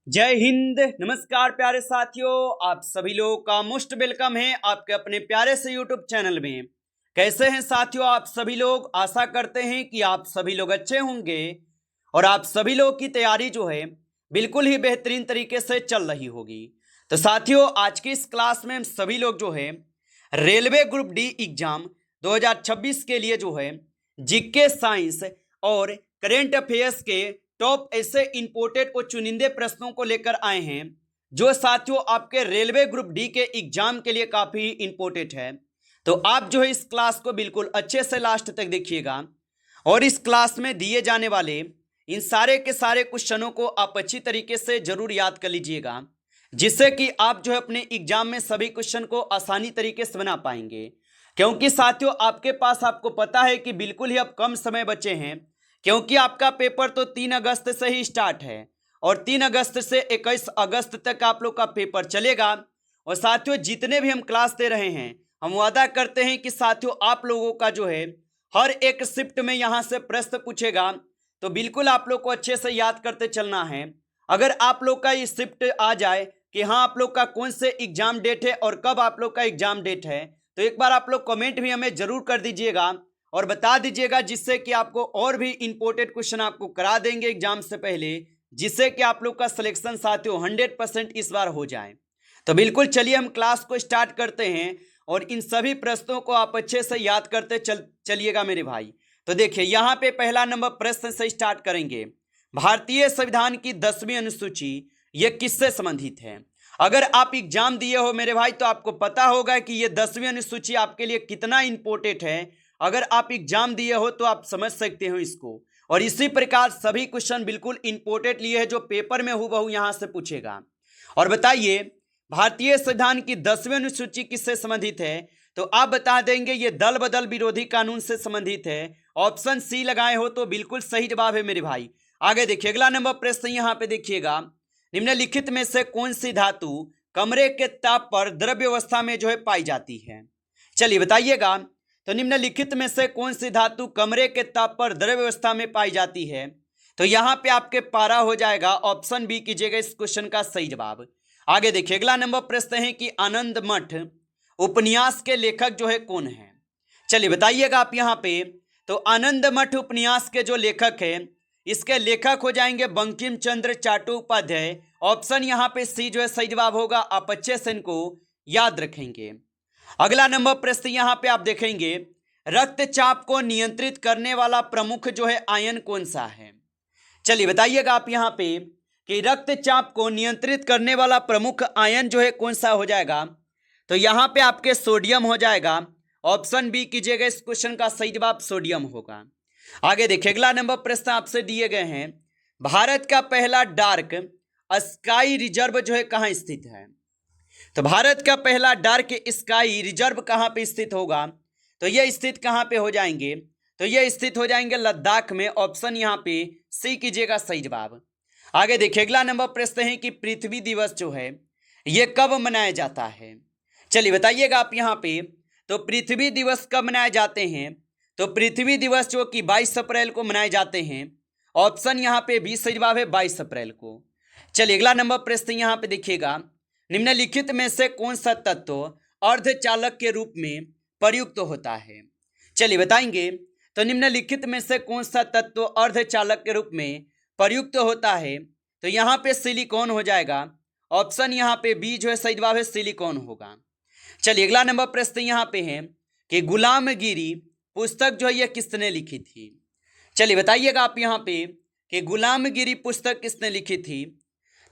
जय हिंद। नमस्कार प्यारे साथियों, आप सभी लोगों का मोस्ट वेलकम है आपके अपने प्यारे से यूट्यूब चैनल में। कैसे हैं साथियों आप सभी लोग? आशा करते हैं कि आप सभी लोग अच्छे होंगे और आप सभी लोगों की तैयारी जो है बिल्कुल ही बेहतरीन तरीके से चल रही होगी। तो साथियों आज की इस क्लास में हम सभी लोग जो है रेलवे ग्रुप डी एग्जाम 2026 के लिए जो है जीके, साइंस और करेंट अफेयर्स के टॉप ऐसे इंपोर्टेड और चुनिंदे प्रश्नों को लेकर आए हैं जो साथियों आपके रेलवे ग्रुप डी के एग्जाम के लिए काफी इंपोर्टेंट है। तो आप जो है इस क्लास को बिल्कुल अच्छे से लास्ट तक देखिएगा और इस क्लास में दिए जाने वाले इन सारे के सारे क्वेश्चनों को आप अच्छी तरीके से जरूर याद कर लीजिएगा, जिससे कि आप जो है अपने एग्जाम में सभी क्वेश्चन को आसानी तरीके से बना पाएंगे। क्योंकि साथियों आपके पास, आपको पता है कि बिल्कुल ही अब कम समय बचे हैं, क्योंकि आपका पेपर तो 3 अगस्त से ही स्टार्ट है और 3 अगस्त से 21 अगस्त तक आप लोग का पेपर चलेगा। और साथियों जितने भी हम क्लास दे रहे हैं, हम वादा करते हैं कि साथियों आप लोगों का जो है हर एक शिफ्ट में यहाँ से प्रश्न पूछेगा, तो बिल्कुल आप लोग को अच्छे से याद करते चलना है। अगर आप लोग का ये शिफ्ट आ जाए कि हाँ आप लोग का कौन से एग्जाम डेट है और कब आप लोग का एग्जाम डेट है, तो एक बार आप लोग कमेंट भी हमें जरूर कर दीजिएगा और बता दीजिएगा, जिससे कि आपको और भी इंपोर्टेंट क्वेश्चन आपको करा देंगे एग्जाम से पहले, जिससे कि आप लोग का सिलेक्शन साथियों 100% इस बार हो जाए। तो बिल्कुल चलिए हम क्लास को स्टार्ट करते हैं और इन सभी प्रश्नों को आप अच्छे से याद करते चलिएगा मेरे भाई। तो देखिए यहाँ पे पहला नंबर प्रश्न से स्टार्ट करेंगे। भारतीय संविधान की 10वीं अनुसूची ये किससे संबंधित है? अगर आप एग्जाम दिए हो मेरे भाई तो आपको पता होगा कि ये 10वीं अनुसूची आपके लिए कितना इंपॉर्टेंट है। अगर आप एग्जाम दिए हो तो आप समझ सकते हो इसको। और इसी प्रकार सभी क्वेश्चन बिल्कुल इंपॉर्टेंट लिए हैं जो पेपर में हूबहू यहां से पूछेगा। और बताइए भारतीय संविधान की 10वीं अनुसूची किससे संबंधित है? तो आप बता देंगे ये दल बदल विरोधी कानून से संबंधित है। ऑप्शन सी लगाए हो तो बिल्कुल सही जवाब है मेरे भाई। आगे देखिए अगला नंबर प्रश्न यहाँ पे देखिएगा। निम्नलिखित में से कौन सी धातु कमरे के ताप पर द्रव्य अवस्था में जो है पाई जाती है? चलिए बताइएगा। तो निम्नलिखित में से कौन सी धातु कमरे के ताप पर द्रव्य अवस्था में पाई जाती है? तो यहाँ पे आपके पारा हो जाएगा, ऑप्शन बी कीजिएगा इस क्वेश्चन का सही जवाब। आगे देखिए अगला नंबर प्रश्न है कि आनंद मठ उपन्यास के लेखक जो है कौन है? चलिए बताइएगा आप यहाँ पे। तो आनंद मठ उपन्यास के जो लेखक है, इसके लेखक हो जाएंगे बंकिम चंद्र चट्टोपाध्याय। ऑप्शन यहाँ पे सी जो है सही जवाब होगा। आप अच्छे से इनको याद रखेंगे। अगला नंबर प्रश्न यहाँ पे आप देखेंगे, रक्तचाप को नियंत्रित करने वाला प्रमुख जो है आयन कौन सा है? चलिए बताइएगा आप यहाँ पे कि रक्तचाप को नियंत्रित करने वाला प्रमुख आयन जो है कौन सा हो जाएगा? तो यहाँ पे आपके सोडियम हो जाएगा। ऑप्शन बी कीजिएगा इस क्वेश्चन का सही जवाब सोडियम होगा। आगे देखिए अगला नंबर प्रश्न आपसे दिए गए हैं, भारत का पहला डार्क स्काई रिजर्व जो है कहाँ स्थित है? तो भारत का पहला डार्क स्काई रिजर्व कहाँ पे स्थित होगा? तो ये स्थित कहाँ पे हो जाएंगे? तो ये स्थित हो जाएंगे लद्दाख में। ऑप्शन यहाँ पे सी कीजिएगा सही जवाब। आगे देखिए अगला नंबर प्रश्न है कि पृथ्वी दिवस जो है ये कब मनाया जाता है? चलिए बताइएगा आप यहाँ पे। तो पृथ्वी दिवस कब मनाए जाते हैं? तो पृथ्वी दिवस जो कि 22 अप्रैल को मनाए जाते हैं। ऑप्शन यहाँ पे 20 सही जवाब है, 22 अप्रैल को। चलिए अगला नंबर प्रश्न यहाँ पे देखिएगा, निम्नलिखित में से कौन सा तत्व अर्धचालक के रूप में प्रयुक्त होता है? चलिए बताएंगे। तो निम्नलिखित में से कौन सा तत्व अर्धचालक के रूप में प्रयुक्त होता है? तो यहाँ पे सिलिकॉन हो जाएगा। ऑप्शन यहाँ पे बी जो है सही जवाब है, सिलिकॉन होगा। चलिए अगला नंबर प्रश्न यहाँ पे है कि गुलामगिरी पुस्तक जो है यह किसने लिखी थी? चलिए बताइएगा आप यहाँ पे कि गुलामगिरी पुस्तक किसने लिखी थी?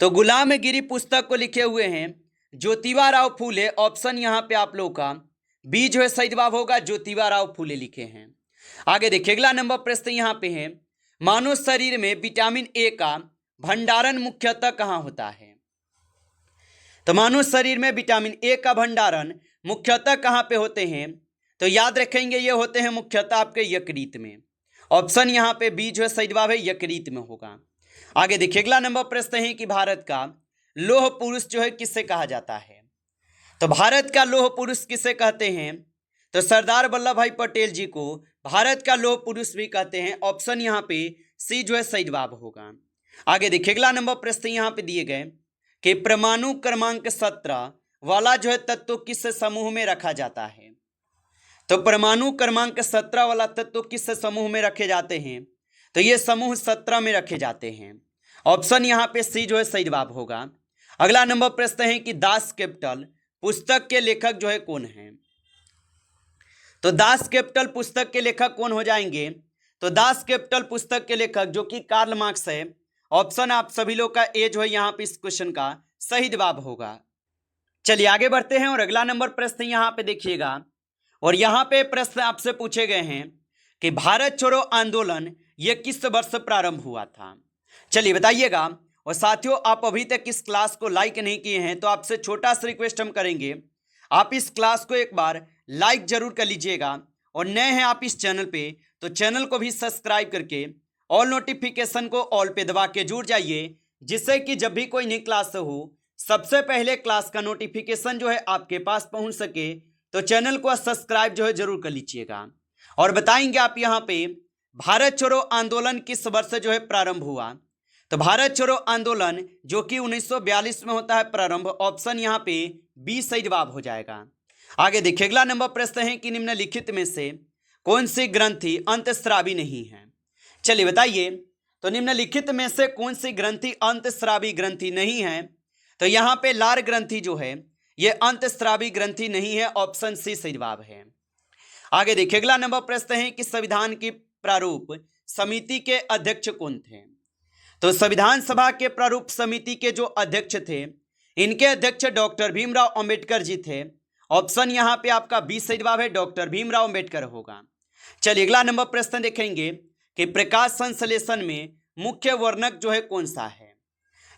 तो गुलामगिरी पुस्तक को लिखे हुए हैं ज्योतिबा राव फूले। ऑप्शन यहाँ पे आप लोग का बी जो है सही जवाब होगा, ज्योतिबा राव फूले लिखे हैं। आगे देखिए अगला नंबर प्रश्न यहाँ पे है, मानव शरीर में विटामिन ए का भंडारण मुख्यतः कहाँ होता है? तो मानव शरीर में विटामिन ए का भंडारण मुख्यतः कहाँ पे होते हैं? तो याद रखेंगे ये होते हैं मुख्यतः आपके यकृत में। ऑप्शन यहाँ पे बी जो है सही जवाब है, यकृत में होगा। आगे देखिए अगला नंबर प्रश्न है कि भारत का लौह पुरुष जो है किससे कहा जाता है? तो भारत का लौह पुरुष किसे कहते हैं? तो सरदार वल्लभ भाई पटेल जी को भारत का लौह पुरुष भी कहते हैं। ऑप्शन यहाँ पे सी जो है सही जवाब होगा। आगे देखिए अगला नंबर प्रश्न यहाँ पे दिए गए कि परमाणु क्रमांक 17 वाला जो है तत्व किस समूह में रखा जाता है। तो परमाणु क्रमांक 17 वाला तत्व किस समूह में रखे जाते हैं, तो ये समूह 17 में रखे जाते हैं। ऑप्शन यहाँ पे सी जो है सही जवाब होगा। अगला नंबर प्रश्न है कि दास कैपिटल पुस्तक के लेखक जो है कौन है। तो दास कैपिटल पुस्तक के लेखक कौन हो जाएंगे, तो दास कैपिटल पुस्तक के लेखक जो कि कार्ल मार्क्स है। ऑप्शन आप सभी लोग का ए जो है यहाँ पे इस क्वेश्चन का सही जवाब होगा। चलिए आगे बढ़ते हैं और अगला नंबर प्रश्न यहाँ पे देखिएगा, और यहाँ पे प्रश्न आपसे पूछे गए हैं कि भारत छोड़ो आंदोलन ये किस वर्ष प्रारंभ हुआ था। चलिए बताइएगा। और साथियों आप अभी तक इस क्लास को लाइक नहीं किए हैं तो आपसे छोटा सा रिक्वेस्ट हम करेंगे, आप इस क्लास को एक बार लाइक जरूर कर लीजिएगा, और नए हैं आप इस चैनल पे तो चैनल को भी सब्सक्राइब करके ऑल नोटिफिकेशन को ऑल पे दबा के जुड़ जाइए, जिससे कि जब भी कोई नई क्लास हो सबसे पहले क्लास का नोटिफिकेशन जो है आपके पास पहुंच सके। तो चैनल को सब्सक्राइब जो है जरूर कर लीजिएगा। और बताएंगे आप यहाँ पे भारत छोड़ो आंदोलन किस वर्ष जो है प्रारंभ हुआ। तो भारत छोड़ो आंदोलन जो कि 1942 में होता है प्रारंभ। ऑप्शन यहाँ पे बी सही जवाब हो जाएगा। आगे देखिए अगला नंबर प्रश्न है कि निम्नलिखित में से कौन सी ग्रंथि अंतःस्रावी नहीं है। चलिए बताइए। तो निम्नलिखित में से कौन सी ग्रंथि अंतःस्रावी ग्रंथि नहीं है, तो यहाँ पे लार ग्रंथि जो है ये अंतःस्रावी ग्रंथि नहीं है। ऑप्शन सी सही जवाब है। आगे देखिए अगला नंबर प्रश्न है कि संविधान की प्रारूप समिति के अध्यक्ष कौन थे। तो संविधान सभा के प्रारूप समिति के जो अध्यक्ष थे इनके अध्यक्ष डॉक्टर भीमराव अंबेडकर जी थे। ऑप्शन यहाँ पे आपका बी सही जवाब है, डॉक्टर भीमराव अंबेडकर होगा। चलिए अगला नंबर प्रश्न देखेंगे कि प्रकाश संश्लेषण में मुख्य वर्णक जो है कौन सा है।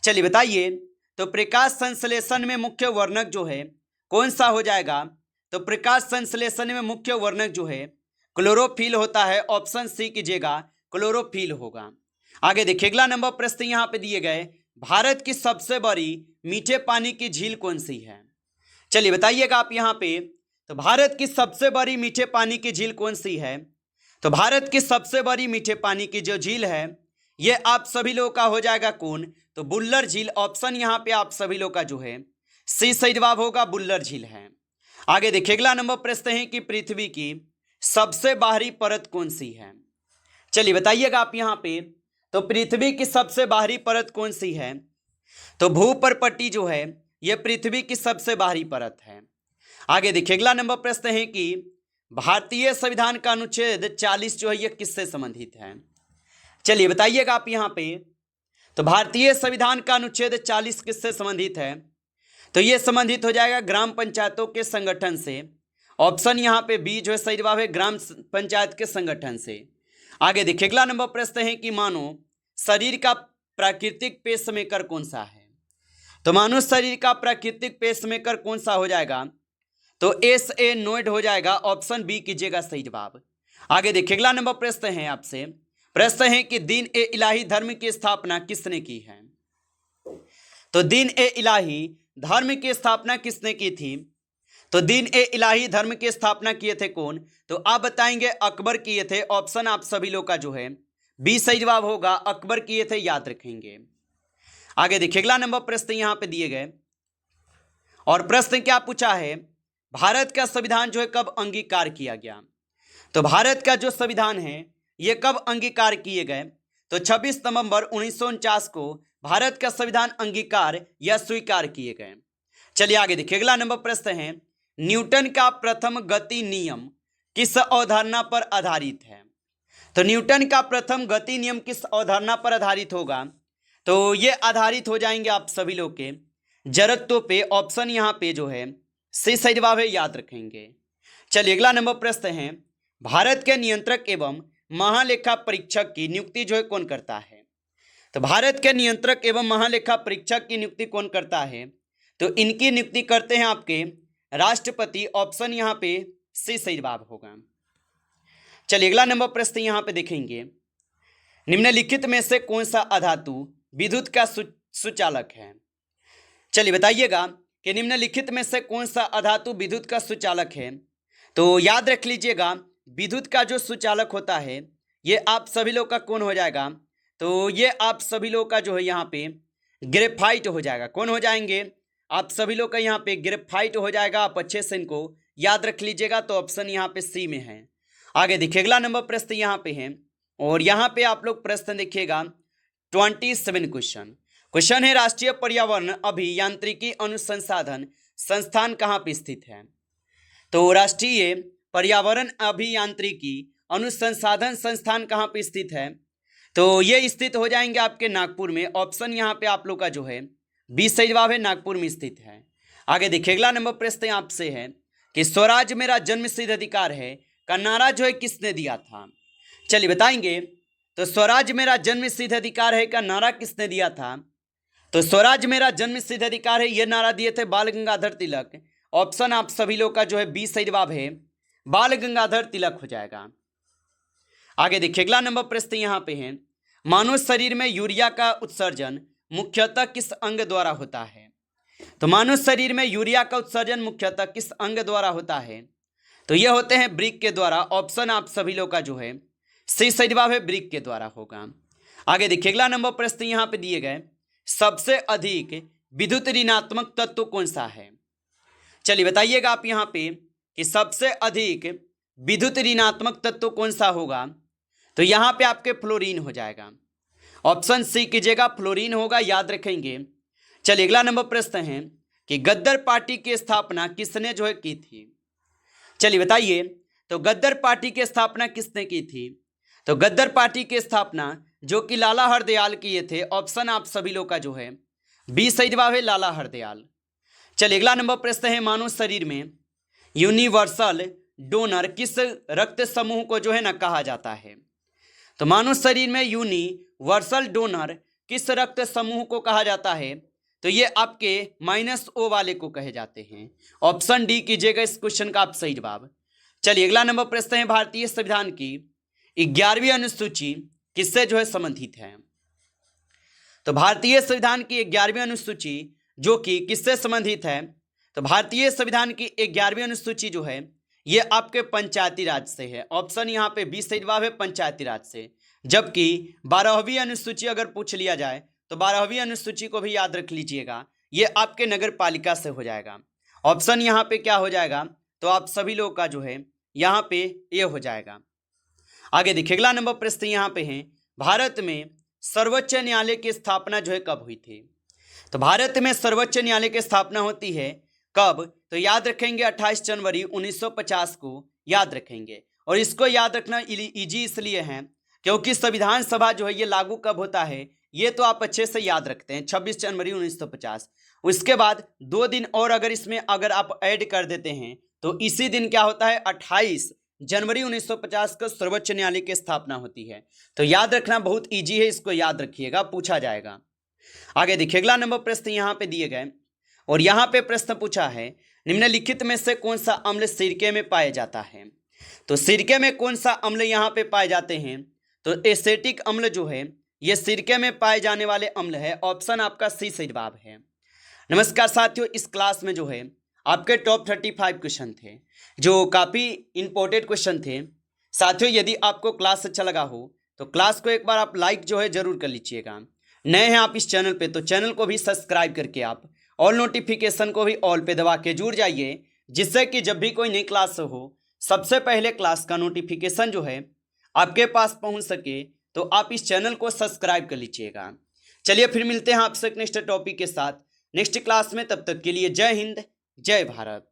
चलिए बताइए। तो प्रकाश संश्लेषण में मुख्य वर्णक जो है कौन सा हो जाएगा, तो प्रकाश संश्लेषण में मुख्य वर्णक जो है क्लोरोफिल होता है। ऑप्शन सी कीजिएगा, क्लोरोफिल होगा। आगे देखिए अगला नंबर प्रश्न यहाँ पे दिए गए भारत की सबसे बड़ी मीठे पानी की झील कौन सी है। चलिए बताइएगा आप यहाँ पे। तो भारत की सबसे बड़ी मीठे पानी की झील कौन सी है, तो भारत की सबसे बड़ी मीठे पानी की जो झील है ये आप सभी लोगों का हो जाएगा कौन, तो बुल्लर झील। ऑप्शन यहाँ पे आप सभी लोग का जो है सी सही जवाब होगा, बुल्लर झील है। आगे देखिए अगला नंबर प्रश्न है कि पृथ्वी की सबसे बाहरी परत कौन सी है। चलिए बताइएगा आप यहाँ पे। तो पृथ्वी की सबसे बाहरी परत कौन सी है, तो भूपर्पट्टी जो है यह पृथ्वी की सबसे बाहरी परत है। आगे देखिए अगला नंबर प्रश्न है कि भारतीय संविधान का अनुच्छेद 40 जो है यह किससे संबंधित है। चलिए बताइएगा आप यहाँ पे। तो भारतीय संविधान का अनुच्छेद 40 किससे संबंधित है, तो यह संबंधित हो जाएगा ग्राम पंचायतों के संगठन से। ऑप्शन यहाँ पे बी जो है सही जवाब है, ग्राम पंचायत के संगठन से। आगे देखिए अगला नंबर प्रश्न है कि मानव शरीर का प्राकृतिक पेसमेकर कौन सा है। तो मानव शरीर का प्राकृतिक पेसमेकर कौन सा हो जाएगा, तो एस ए नोएड हो जाएगा। ऑप्शन बी कीजिएगा सही जवाब। आगे देखिए अगला नंबर प्रश्न है आपसे। प्रश्न है कि दीन ए इलाही धर्म की स्थापना किसने की है। तो दीन ए इलाही धर्म की स्थापना किसने की थी, तो दीन ए इलाही धर्म की स्थापना किए थे कौन, तो आप बताएंगे अकबर किए थे। ऑप्शन आप सभी लोग का जो है बी सही जवाब होगा, अकबर किए थे, याद रखेंगे। आगे देखिए अगला नंबर प्रश्न यहां पे दिए गए, और प्रश्न क्या पूछा है, भारत का संविधान जो है कब अंगीकार किया गया। तो भारत का जो संविधान है यह कब अंगीकार किए गए, तो 26 नवंबर 1949 को भारत का संविधान अंगीकार या स्वीकार किए गए। चलिए आगे देखिए अगला नंबर प्रश्न है, न्यूटन का प्रथम गति नियम किस अवधारणा पर आधारित है। तो न्यूटन का प्रथम गति नियम किस अवधारणा पर आधारित होगा, तो ये आधारित हो जाएंगे आप सभी लोग के जड़त्व पे। ऑप्शन यहाँ पे जो है सही जवाब है, याद रखेंगे। चलिए अगला नंबर प्रश्न है, भारत के नियंत्रक एवं महालेखा परीक्षक की नियुक्ति जो है कौन करता है। तो भारत के नियंत्रक एवं महालेखा परीक्षक की नियुक्ति कौन करता है, तो इनकी नियुक्ति करते हैं आपके राष्ट्रपति। ऑप्शन यहाँ पे सी सही जवाब होगा। चलिए अगला नंबर प्रश्न यहाँ पे देखेंगे, निम्नलिखित में से कौन सा अधातु विद्युत का सुचालक है। चलिए बताइएगा कि निम्नलिखित में से कौन सा अधातु विद्युत का सुचालक है। तो याद रख लीजिएगा विद्युत का जो सुचालक होता है ये आप सभी लोग का कौन हो जाएगा, तो ये आप सभी लोग का जो है यहाँ पे ग्रेफाइट हो जाएगा। कौन हो जाएंगे? आप सभी लोग का यहाँ पे ग्रेफाइट हो जाएगा। आप अच्छे से इनको याद रख लीजिएगा। तो ऑप्शन यहाँ पे सी में है। आगे देखिए अगला नंबर प्रश्न यहाँ पे है और यहाँ पे आप लोग प्रश्न देखिएगा 27 क्वेश्चन है राष्ट्रीय पर्यावरण अभियांत्रिकी अनुसंधान संस्थान कहाँ पे स्थित है? तो राष्ट्रीय पर्यावरण अभियांत्रिकी अनुसंधान संस्थान कहाँ पे स्थित है? तो ये स्थित हो जाएंगे आपके नागपुर में। ऑप्शन यहाँ पे आप लोग का जो है 20 सही जवाब है, नागपुर में स्थित है। आगे देखिए अगला नंबर प्रश्न आपसे है कि स्वराज मेरा जन्मसिद्ध अधिकार है का नारा जो है किसने दिया था? चलिए बताएंगे। तो स्वराज मेरा जन्मसिद्ध अधिकार है का नारा किसने दिया था? तो स्वराज मेरा जन्मसिद्ध अधिकार है, यह नारा दिए थे बाल गंगाधर तिलक। ऑप्शन आप सभी लोग का जो है 20 सही जवाब है, बाल गंगाधर तिलक हो जाएगा। आगे देखिए अगला नंबर प्रश्न यहाँ पे है मानव शरीर में यूरिया का उत्सर्जन मुख्यतः किस अंग द्वारा होता है? तो मानव शरीर में यूरिया का उत्सर्जन मुख्यतः किस अंग द्वारा होता है? तो ये होते हैं वृक्क के द्वारा। ऑप्शन आप सभी लोग का जो है सही जवाब है, वृक्क के द्वारा होगा। आगे देखिए अगला नंबर प्रश्न यहाँ पे दिए गए सबसे अधिक विद्युत ऋणात्मक तत्व कौन सा है? चलिए बताइएगा आप यहाँ पे कि सबसे अधिक विद्युत ऋणात्मक तत्व कौन सा होगा? तो यहाँ पे आपके फ्लोरीन हो जाएगा। ऑप्शन सी कीजिएगा, फ्लोरीन होगा, याद रखेंगे। चलिए अगला नंबर प्रश्न है कि गद्दार पार्टी की स्थापना किसने जो है की थी? चलिए बताइए। तो गद्दार पार्टी की स्थापना किसने की थी? तो गद्दार पार्टी की स्थापना जो कि लाला हरदयाल किए थे। ऑप्शन आप सभी लोग का जो है 20 सही जवाब है, लाला हरदयाल। चलिए अगला नंबर प्रश्न है मानव शरीर में यूनिवर्सल डोनर किस रक्त समूह को जो है ना कहा जाता है? तो मानव शरीर में यूनिवर्सल डोनर किस रक्त समूह को कहा जाता है? तो ये आपके -O वाले को कहे जाते हैं। ऑप्शन डी कीजिएगा इस क्वेश्चन का आप सही जवाब। चलिए अगला नंबर प्रश्न है भारतीय संविधान की 11वीं अनुसूची किससे जो है संबंधित है? तो भारतीय संविधान की 11वीं अनुसूची जो कि किससे संबंधित है? तो भारतीय संविधान की 11वीं अनुसूची जो है ये आपके पंचायती राज से है। ऑप्शन यहाँ पे 20 सही जवाब है, पंचायती राज से। जबकि 12वीं अनुसूची अगर पूछ लिया जाए तो 12वीं अनुसूची को भी याद रख लीजिएगा, ये आपके नगर पालिका से हो जाएगा। ऑप्शन यहाँ पे क्या हो जाएगा? तो आप सभी लोग का जो है यहाँ पे ये हो जाएगा। आगे देखिए अगला नंबर प्रश्न यहाँ पे है भारत में सर्वोच्च न्यायालय की स्थापना जो है कब हुई थी? तो भारत में सर्वोच्च न्यायालय की स्थापना होती है कब? तो याद रखेंगे 28 जनवरी 1950 को याद रखेंगे। और इसको याद रखना इजी इसलिए है क्योंकि संविधान सभा जो है ये लागू कब होता है ये तो आप अच्छे से याद रखते हैं, 26 जनवरी 1950। उसके बाद 2 दिन और अगर इसमें अगर आप ऐड कर देते हैं तो इसी दिन क्या होता है 28 जनवरी 1950 को सर्वोच्च न्यायालय की स्थापना होती है। तो याद रखना बहुत इजी है, इसको याद रखिएगा, पूछा जाएगा। आगे देखिए अगला नंबर प्रश्न यहाँ पे दिए गए और यहाँ पे प्रश्न पूछा है निम्नलिखित में से कौन सा अम्ल सिरके में पाया जाता है? तो सिरके में कौन सा अम्ल यहाँ पे पाए जाते हैं? तो एसेटिक अम्ल जो है ये सिरके में पाए जाने वाले अम्ल है। ऑप्शन आपका सी सही जवाब है। नमस्कार साथियों, इस क्लास में जो है आपके टॉप 35 क्वेश्चन थे जो काफ़ी इंपॉर्टेंट क्वेश्चन थे। साथियों यदि आपको क्लास अच्छा लगा हो तो क्लास को एक बार आप लाइक जो है ज़रूर कर लीजिएगा। नए हैं आप इस चैनल पे तो चैनल को भी सब्सक्राइब करके आप ऑल नोटिफिकेशन को भी ऑल पे दबा के जुड़ जाइए, जिससे कि जब भी कोई नई क्लास हो सबसे पहले क्लास का नोटिफिकेशन जो है आपके पास पहुंच सके। तो आप इस चैनल को सब्सक्राइब कर लीजिएगा। चलिए फिर मिलते हैं आपसे नेक्स्ट टॉपिक के साथ नेक्स्ट क्लास में। तब तक के लिए जय हिंद, जय भारत।